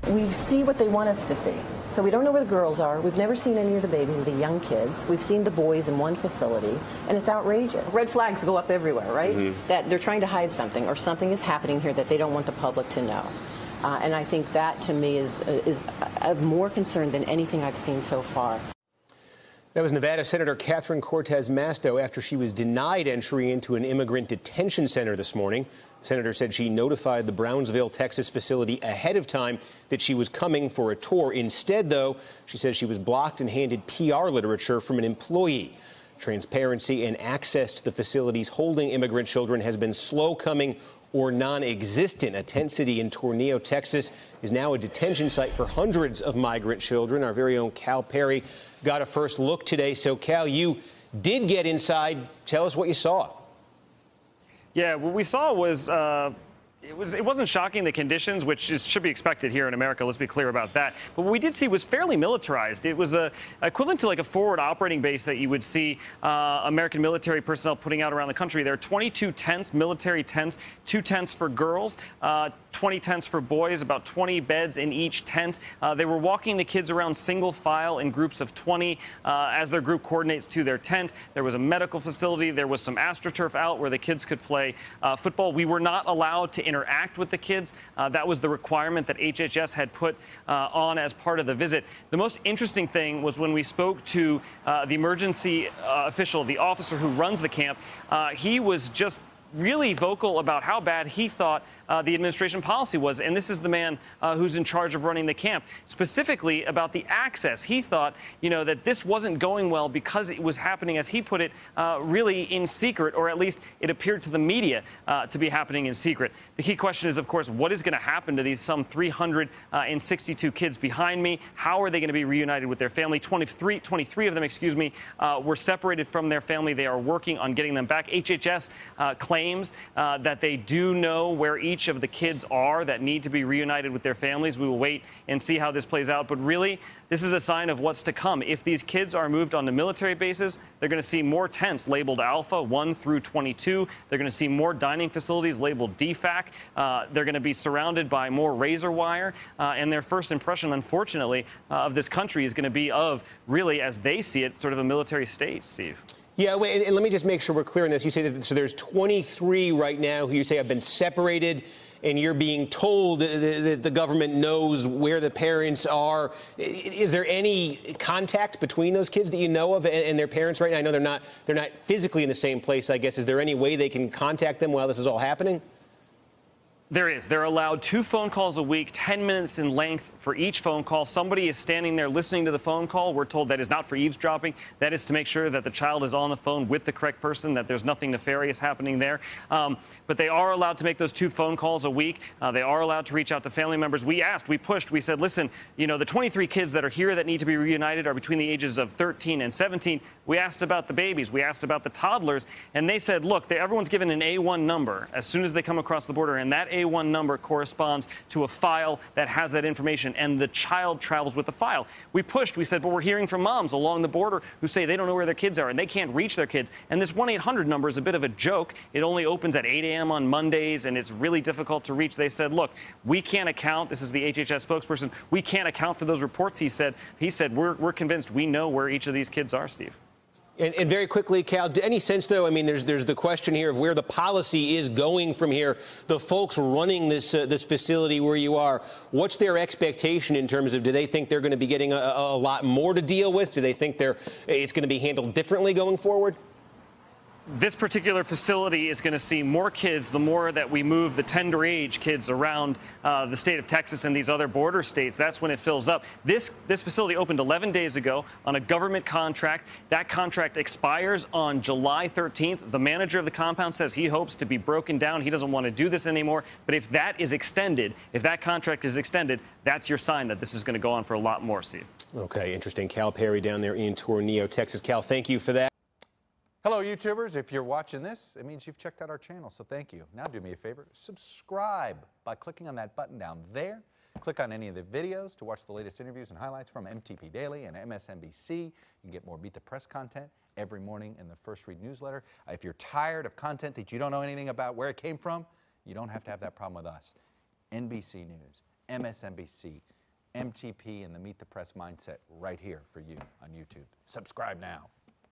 We see what they want us to see. So we don't know where the girls are. We've never seen any of the babies or the young kids. We've seen the boys in one facility, and it's outrageous. Red flags go up everywhere, right? That they're trying to hide something, or something is happening here that they don't want the public to know. And I think that, to me, is of more concern than anything I've seen so far. That was Nevada Senator Catherine Cortez Masto after she was denied entry into an immigrant detention center this morning. The senator said she notified the Brownsville, Texas facility ahead of time that she was coming for a tour. Instead, though, she says she was blocked and handed PR literature from an employee. Transparency and access to the facilities holding immigrant children has been slow coming or non-existent. A tent city in Tornillo, Texas, is now a detention site for hundreds of migrant children. Our very own Cal Perry got a first look today. So, Cal, you did get inside. Tell us what you saw. Yeah, what we saw was it wasn't shocking, the conditions, which should be expected here in America. Let's be clear about that. But what we did see was fairly militarized. It was equivalent to like a forward operating base that you would see American military personnel putting out around the country. There are 22 tents, military tents, 2 tents for girls, 20 tents for boys, about 20 beds in each tent. They were walking the kids around single file in groups of 20 as their group coordinates to their tent. There was a medical facility. There was some AstroTurf out where the kids could play football. We were not allowed to interact with the kids. That was the requirement that HHS had put on as part of the visit. The most interesting thing was when we spoke to the emergency official, the officer who runs the camp. He was just really vocal about how bad he thought the administration policy was. And this is the man who's in charge of running the camp, specifically about the access. He thought, that this wasn't going well because it was happening, as he put it, really in secret, or at least it appeared to the media to be happening in secret. The key question is, of course, what is going to happen to these some 362 kids behind me? How are they going to be reunited with their family? 23 of them, were separated from their family. They are working on getting them back. HHS claims that they do know where each of the kids are that need to be reunited with their families. We will wait and see how this plays out. But really, this is a sign of what's to come. If these kids are moved on to military bases, they're going to see more tents labeled Alpha 1 through 22. They're going to see more dining facilities labeled DFAC. They're going to be surrounded by more razor wire. And their first impression, unfortunately, of this country is going to be of, really, as they see it, sort of a military state, Steve. Yeah, wait, and let me just make sure we're clear on this. You say that so there's 23 right now who you say have been separated, and you're being told that the government knows where the parents are. Is there any contact between those kids that you know of and their parents right now? I know they're not physically in the same place, I guess. Is there any way they can contact them while this is all happening? There is. They're allowed 2 phone calls a week, 10 minutes in length for each phone call. Somebody is standing there listening to the phone call. We're told that is not for eavesdropping. That is to make sure that the child is on the phone with the correct person, that there's nothing nefarious happening there. But they are allowed to make those 2 phone calls a week. They are allowed to reach out to family members. We asked, we pushed, we said, listen, the 23 kids that are here that need to be reunited are between the ages of 13 and 17. We asked about the babies. We asked about the toddlers. And they said, look, everyone's given an A1 number as soon as they come across the border. And that A1 number corresponds to a file that has that information, and the child travels with the file. We pushed. We said, but we're hearing from moms along the border who say they don't know where their kids are and they can't reach their kids. And this 1-800 number is a bit of a joke. It only opens at 8 a.m. on Mondays, and it's really difficult to reach. They said, look, we can't account. This is the HHS spokesperson. We can't account for those reports, he said. He said, we're convinced we know where each of these kids are, Steve. And very quickly, Cal, any sense, though, I mean, there's the question here of where the policy is going from here. The folks running this facility where you are, what's their expectation in terms of, do they think they're going to be getting a lot more to deal with? Do they think it's going to be handled differently going forward? This particular facility is going to see more kids the more that we move the tender age kids around the state of Texas and these other border states. That's when it fills up. This facility opened 11 days ago on a government contract. That contract expires on July 13th. The manager of the compound says he hopes to be broken down. He doesn't want to do this anymore. But if that is extended, if that contract is extended, that's your sign that this is going to go on for a lot more, Steve. Okay, interesting. Cal Perry down there in Tornillo, Texas. Cal, thank you for that. Hello, YouTubers. If you're watching this, it means you've checked out our channel, so thank you. Now do me a favor, subscribe by clicking on that button down there. Click on any of the videos to watch the latest interviews and highlights from MTP Daily and MSNBC. You can get more Beat the Press content every morning in the First Read newsletter. If you're tired of content that you don't know anything about where it came from, you don't have to have that problem with us. NBC News, MSNBC, MTP and the Meet the Press mindset right here for you on YouTube. Subscribe now.